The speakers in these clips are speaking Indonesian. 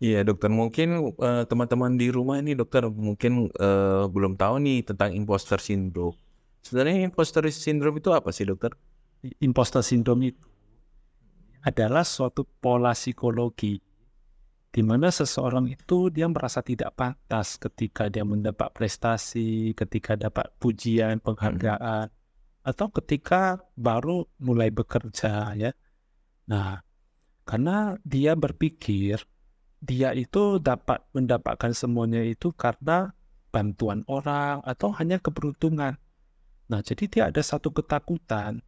Iya dokter, mungkin teman-teman di rumah ini dokter mungkin belum tahu nih tentang imposter syndrome. Sebenarnya imposter syndrome itu apa sih dokter? Imposter syndrome itu adalah suatu pola psikologi di mana seseorang itu dia merasa tidak pantas ketika dia mendapat prestasi, ketika dapat pujian, Mhm. penghargaan, atau ketika baru mulai bekerja ya. Nah, karena dia berpikir dia itu dapat mendapatkan semuanya itu karena bantuan orang atau hanya keberuntungan. Nah, jadi dia ada satu ketakutan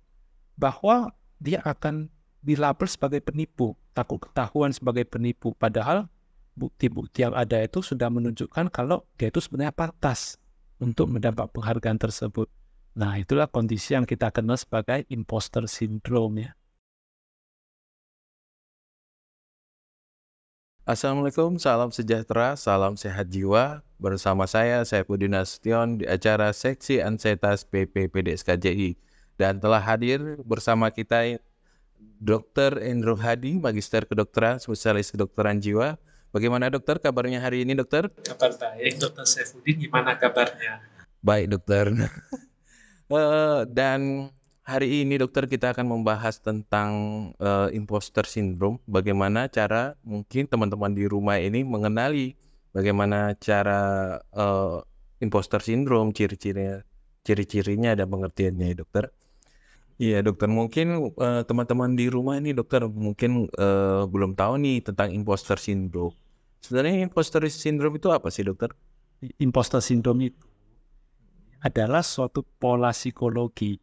bahwa dia akan dilabel sebagai penipu, takut ketahuan sebagai penipu. Padahal bukti-bukti yang ada itu sudah menunjukkan kalau dia itu sebenarnya pantas untuk mendapat penghargaan tersebut. Nah, itulah kondisi yang kita kenal sebagai imposter syndrome ya. Assalamualaikum, salam sejahtera, salam sehat jiwa. Bersama saya Saifuddin Nasution di acara Seksi Ansetas PPPDS KJI. Dan telah hadir bersama kita Dr. Endro Hadi, Magister Kedokteran, Spesialis Kedokteran Jiwa. Bagaimana dokter kabarnya hari ini dokter? Kabar baik, Dokter Saifuddin, gimana kabarnya? Baik dokter. Dan hari ini dokter kita akan membahas tentang imposter syndrome. Bagaimana cara mungkin teman-teman di rumah ini mengenali bagaimana cara imposter syndrome, ciri-cirinya dan pengertiannya ya dokter. Iya dokter, mungkin teman-teman di rumah ini dokter mungkin belum tahu nih tentang imposter syndrome. Sebenarnya imposter syndrome itu apa sih dokter? Imposter syndrome itu adalah suatu pola psikologi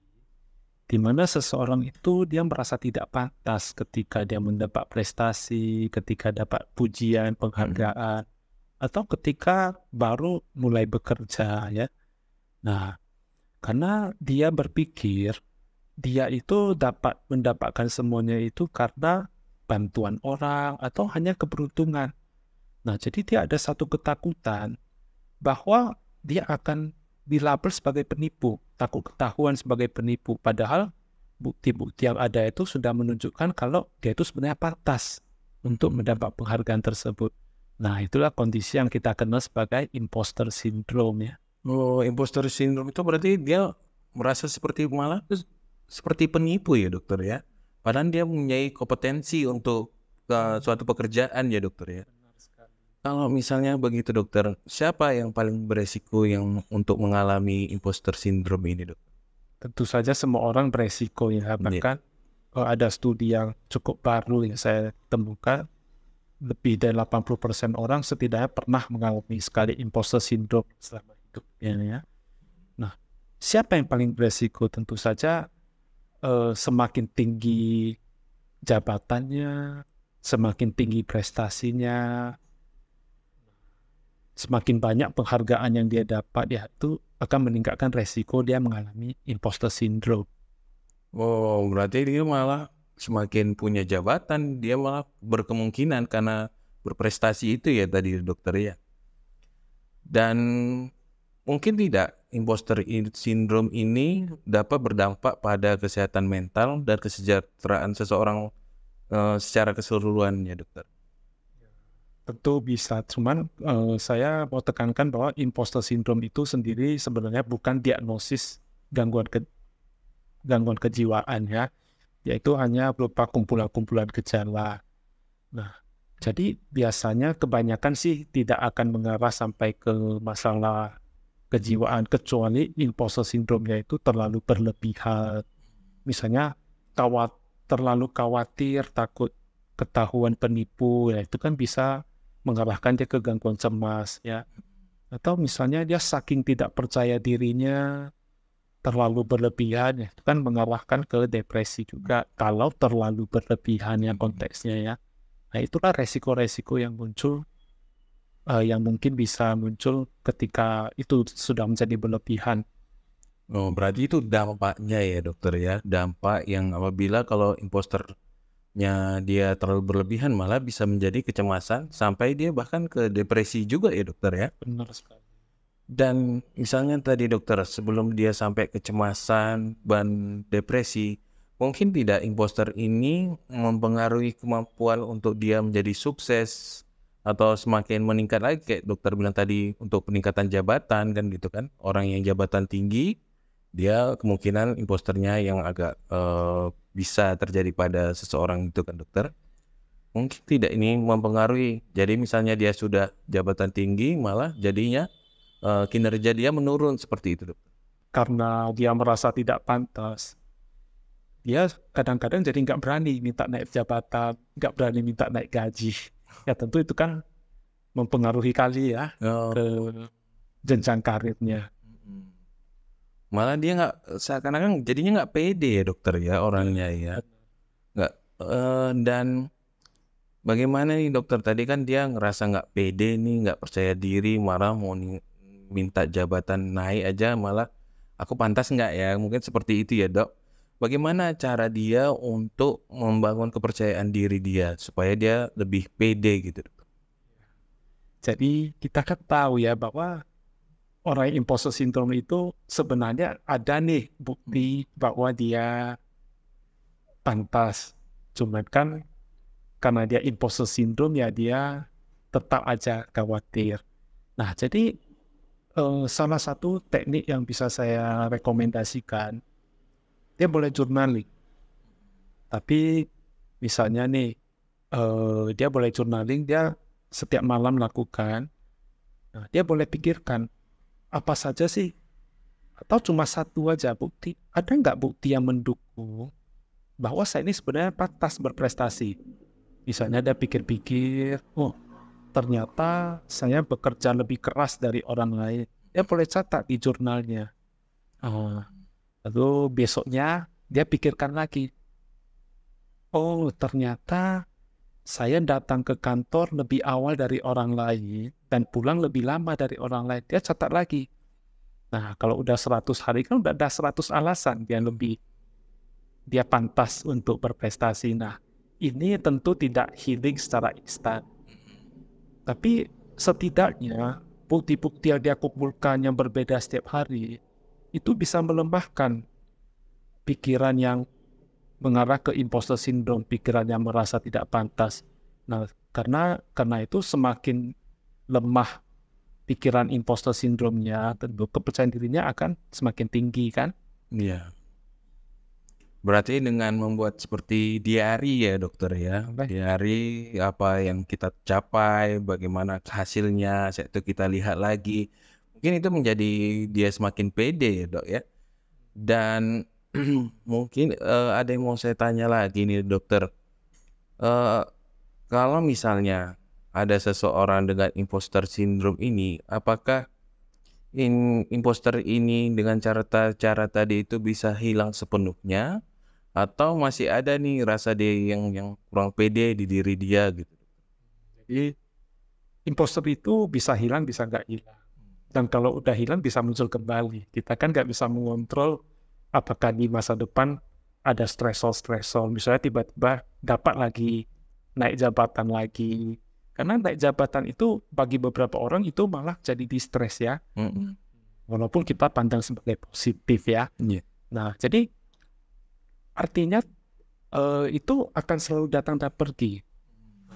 di mana seseorang itu dia merasa tidak pantas ketika dia mendapat prestasi, ketika dapat pujian, Mhm. penghargaan, atau ketika baru mulai bekerja ya. Nah, karena dia berpikir dia itu dapat mendapatkan semuanya itu karena bantuan orang atau hanya keberuntungan. Nah, jadi dia ada satu ketakutan bahwa dia akan dilabel sebagai penipu, takut ketahuan sebagai penipu. Padahal bukti-bukti yang ada itu sudah menunjukkan kalau dia itu sebenarnya pantas untuk mendapat penghargaan tersebut. Nah, itulah kondisi yang kita kenal sebagai imposter syndrome ya. Oh, imposter syndrome itu berarti dia merasa seperti malah seperti penipu ya dokter ya. Padahal dia mempunyai kompetensi untuk suatu pekerjaan ya dokter ya. Benar sekali. Kalau misalnya begitu dokter, siapa yang paling beresiko yang untuk mengalami imposter syndrome ini dok? Tentu saja semua orang beresiko ya, Iya. bahkan ada studi yang cukup baru yang saya temukan, lebih dari 80% orang setidaknya pernah mengalami sekali imposter syndrome selama hidupnya ya. Nah, siapa yang paling beresiko? Tentu saja semakin tinggi jabatannya, semakin tinggi prestasinya, semakin banyak penghargaan yang dia dapat, ya itu akan meningkatkan resiko dia mengalami imposter syndrome. Oh, berarti dia malah semakin punya jabatan, dia malah berkemungkinan karena berprestasi itu ya tadi dokter ya. Dan mungkin tidak syndrome ini dapat berdampak pada kesehatan mental dan kesejahteraan seseorang secara keseluruhan ya dokter. Tentu bisa, cuman saya mau tekankan bahwa imposter syndrome itu sendiri sebenarnya bukan diagnosis gangguan gangguan kejiwaan ya, yaitu hanya berupa kumpulan-kumpulan gejala. Nah, jadi biasanya kebanyakan sih tidak akan mengarah sampai ke masalah kejiwaan kecuali imposter syndrome yaitu terlalu berlebihan. Misalnya terlalu khawatir, takut ketahuan penipu, ya itu kan bisa mengarahkan dia ke gangguan cemas ya. Atau misalnya dia saking tidak percaya dirinya, terlalu berlebihan, ya itu kan mengarahkan ke depresi juga kalau terlalu berlebihan ya konteksnya ya. Nah, itulah resiko-resiko yang muncul, yang mungkin bisa muncul ketika itu sudah menjadi berlebihan. Oh, berarti itu dampaknya ya dokter ya, dampak yang apabila kalau imposternya dia terlalu berlebihan malah bisa menjadi kecemasan sampai dia bahkan ke depresi juga ya dokter ya. Benar sekali. Dan misalnya tadi dokter, sebelum dia sampai kecemasan dan depresi, mungkin tidak imposter ini mempengaruhi kemampuan untuk dia menjadi sukses atau semakin meningkat lagi kayak dokter bilang tadi untuk peningkatan jabatan kan gitu kan. Orang yang jabatan tinggi dia kemungkinan imposternya yang agak bisa terjadi pada seseorang itu kan dokter. Mungkin tidak ini mempengaruhi. Jadi misalnya dia sudah jabatan tinggi malah jadinya kinerja dia menurun seperti itu dokter. Karena dia merasa tidak pantas, dia kadang-kadang jadi nggak berani minta naik jabatan, nggak berani minta naik gaji. Ya tentu itu kan mempengaruhi kali ya Oh. ke jenjang karirnya. Malah dia nggak seakan-akan jadinya nggak pede ya dokter ya orangnya ya. Nggak dan bagaimana nih dokter tadi kan dia ngerasa nggak pede nih, nggak percaya diri, malah mau minta jabatan naik aja malah aku pantas nggak ya? Mungkin seperti itu ya dok. Bagaimana cara dia untuk membangun kepercayaan diri dia supaya dia lebih pede gitu? Jadi kita kan tahu ya bahwa orang yang imposter syndrome itu sebenarnya ada nih bukti bahwa dia pantas. Cuman kan karena dia imposter syndrome ya dia tetap aja khawatir. Nah jadi salah satu teknik yang bisa saya rekomendasikan, dia boleh journaling. Tapi misalnya nih, dia boleh journaling, dia setiap malam lakukan. Nah, dia boleh pikirkan, apa saja sih? Atau cuma satu aja bukti. Ada nggak bukti yang mendukung bahwa saya ini sebenarnya pantas berprestasi? Misalnya dia pikir-pikir, oh ternyata saya bekerja lebih keras dari orang lain. Dia boleh catat di jurnalnya. Lalu besoknya dia pikirkan lagi, oh ternyata saya datang ke kantor lebih awal dari orang lain dan pulang lebih lama dari orang lain. Dia catat lagi. Nah, kalau udah 100 hari kan udah ada 100 alasan dia pantas untuk berprestasi. Nah, ini tentu tidak healing secara instan. Tapi setidaknya bukti-bukti yang dia kumpulkan yang berbeda setiap hari itu bisa melemahkan pikiran yang mengarah ke imposter syndrome, pikiran yang merasa tidak pantas. Nah, karena itu semakin lemah pikiran imposter syndrome-nya, tentu kepercayaan dirinya akan semakin tinggi kan? Iya. Berarti dengan membuat seperti diary ya dokter ya. Diary apa yang kita capai, bagaimana hasilnya, itu kita lihat lagi. Mungkin itu menjadi dia semakin pede ya dok ya. Dan mungkin ada yang mau saya tanya lagi nih dokter. Kalau misalnya ada seseorang dengan imposter syndrome ini, apakah imposter ini dengan cara tadi itu bisa hilang sepenuhnya, atau masih ada nih rasa dia yang kurang pede di diri dia gitu? Jadi imposter itu bisa hilang, bisa nggak hilang. Dan kalau udah hilang bisa muncul kembali. Kita kan nggak bisa mengontrol apakah di masa depan ada stresor-stresor. Misalnya tiba-tiba dapat lagi, naik jabatan lagi. Karena naik jabatan itu bagi beberapa orang itu malah jadi distres ya. Walaupun kita pandang sebagai positif ya. Nah, jadi artinya itu akan selalu datang dan pergi.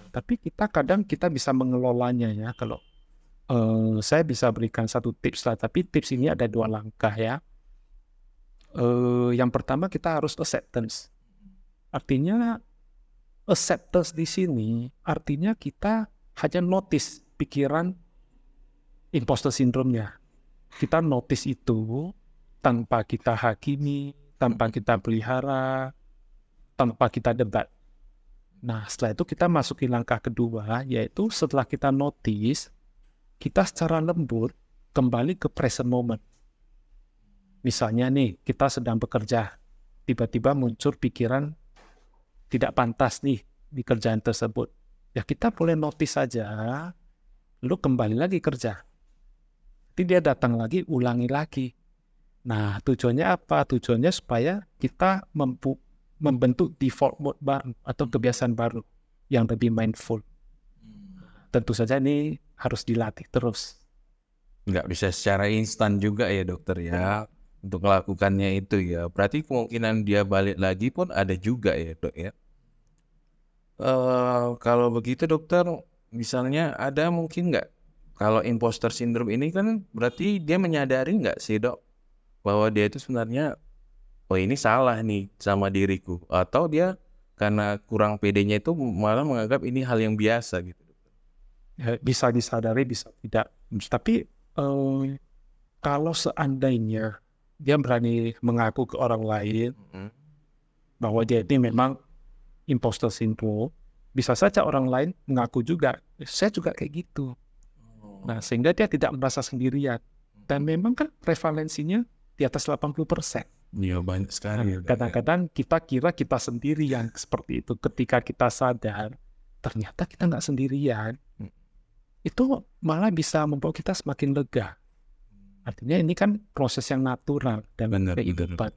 Tapi kadang kita bisa mengelolanya ya. Kalau saya bisa berikan satu tips lah, tapi tips ini ada 2 langkah ya. Yang pertama kita harus acceptance. Artinya acceptance di sini artinya kita hanya notice pikiran imposter syndrome-nya. Kita notice itu tanpa kita hakimi, tanpa kita pelihara, tanpa kita debat. Nah, setelah itu kita masuki langkah kedua, yaitu setelah kita notice, kita secara lembut kembali ke present moment. Misalnya nih, kita sedang bekerja, tiba-tiba muncul pikiran tidak pantas nih di kerjaan tersebut. Ya kita boleh notice saja, lalu kembali lagi kerja. Nanti dia datang lagi, ulangi lagi. Nah, tujuannya apa? Tujuannya supaya kita membentuk default mode baru atau kebiasaan baru yang lebih mindful. Tentu saja ini harus dilatih terus. Nggak bisa secara instan juga ya dokter ya untuk melakukannya itu ya. Berarti kemungkinan dia balik lagi pun ada juga ya dok ya. Kalau begitu dokter, misalnya ada mungkin nggak, kalau imposter syndrome ini kan berarti dia menyadari nggak sih dok bahwa dia itu sebenarnya, oh ini salah nih sama diriku, atau dia karena kurang pedenya itu malah menganggap ini hal yang biasa gitu. Ya, bisa disadari, bisa tidak. Tapi kalau seandainya dia berani mengaku ke orang lain bahwa dia ini memang imposter syndrome, bisa saja orang lain mengaku juga, saya juga kayak gitu. Nah, sehingga dia tidak merasa sendirian. Dan memang kan prevalensinya di atas 80%. Iya banyak sekali. Kadang-kadang kita kira kita sendiri yang seperti itu. Ketika kita sadar, ternyata kita nggak sendirian. Itu malah bisa membawa kita semakin lega. Artinya ini kan proses yang natural dalam kehidupan.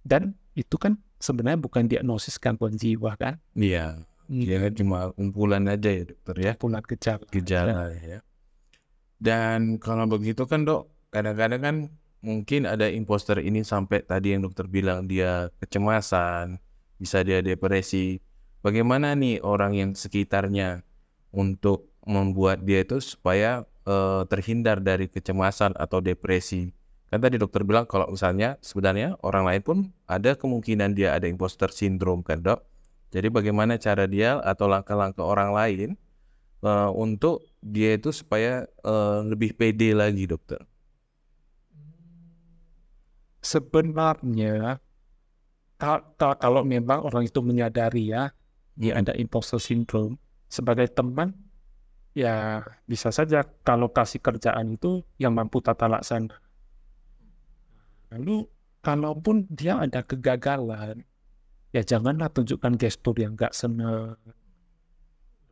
Dan itu kan sebenarnya bukan diagnosis gangguan jiwa kan? Iya. Dia kan cuma kumpulan aja ya dokter ya. Kumpulan Gejala ya. Dan kalau begitu kan dok, kadang-kadang kan mungkin ada imposter ini sampai tadi yang dokter bilang dia kecemasan, bisa dia depresi. Bagaimana nih orang yang sekitarnya untuk membuat dia itu supaya terhindar dari kecemasan atau depresi? Kan tadi dokter bilang kalau misalnya sebenarnya orang lain pun ada kemungkinan dia ada imposter syndrome kan dok. Jadi bagaimana cara dia atau langkah-langkah orang lain untuk dia itu supaya lebih pede lagi dokter? Sebenarnya kalau memang orang itu menyadari ya dia ada imposter syndrome, sebagai teman ya bisa saja kalau kasih kerjaan itu yang mampu tata laksana. Lalu kalaupun dia ada kegagalan, ya janganlah tunjukkan gestur yang gak senang,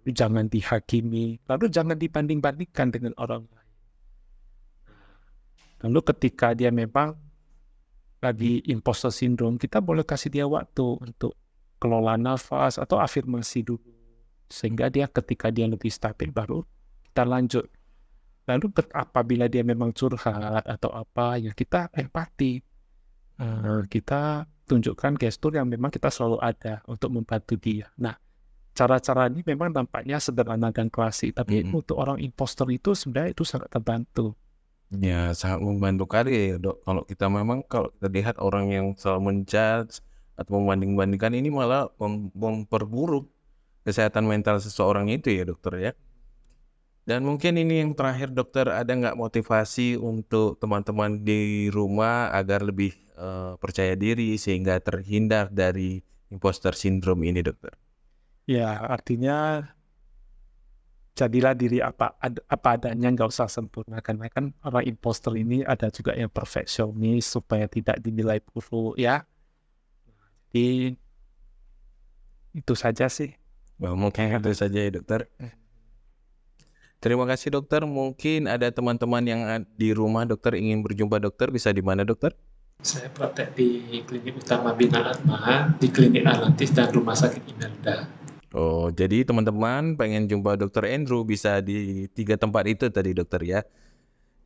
jangan dihakimi, lalu jangan dibanding-bandingkan dengan orang lain. Lalu ketika dia memang lagi imposter syndrome, kita boleh kasih dia waktu untuk kelola nafas atau afirmasi dulu, sehingga dia ketika dia lebih stabil baru kita lanjut. Lalu apabila dia memang curhat atau apa, ya kita empati, kita tunjukkan gestur yang memang kita selalu ada untuk membantu dia. Nah, cara-cara ini memang nampaknya sederhana dan klasik, tapi untuk orang imposter itu sebenarnya itu sangat terbantu. Ya sangat membantu kali ya dok. Kalau kita lihat orang yang selalu menjudge atau membanding-bandingkan, ini malah memperburuk kesehatan mental seseorang itu ya dokter ya. Dan mungkin ini yang terakhir dokter, ada nggak motivasi untuk teman-teman di rumah agar lebih percaya diri sehingga terhindar dari imposter syndrome ini dokter? Ya artinya jadilah diri apa adanya, nggak usah sempurna, karena kan orang imposter ini ada juga yang perfeksionis supaya tidak dinilai buruk ya. Jadi itu saja sih. Mungkin itu saja ya dokter. Terima kasih dokter. Mungkin ada teman-teman yang di rumah dokter ingin berjumpa dokter, bisa di mana dokter? Saya praktek di Klinik Utama Bina Atma, di Klinik Atlantis dan Rumah Sakit Imelda. Oh, jadi teman-teman pengen jumpa dokter Andrew bisa di 3 tempat itu tadi dokter ya.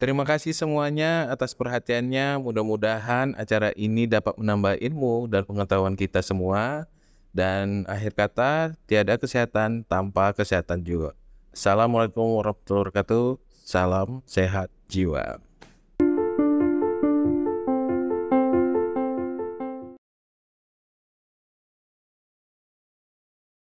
Terima kasih semuanya atas perhatiannya. Mudah-mudahan acara ini dapat menambah ilmu dan pengetahuan kita semua. Dan akhir kata, tiada kesehatan tanpa kesehatan jiwa. Assalamualaikum warahmatullahi wabarakatuh. Salam sehat jiwa.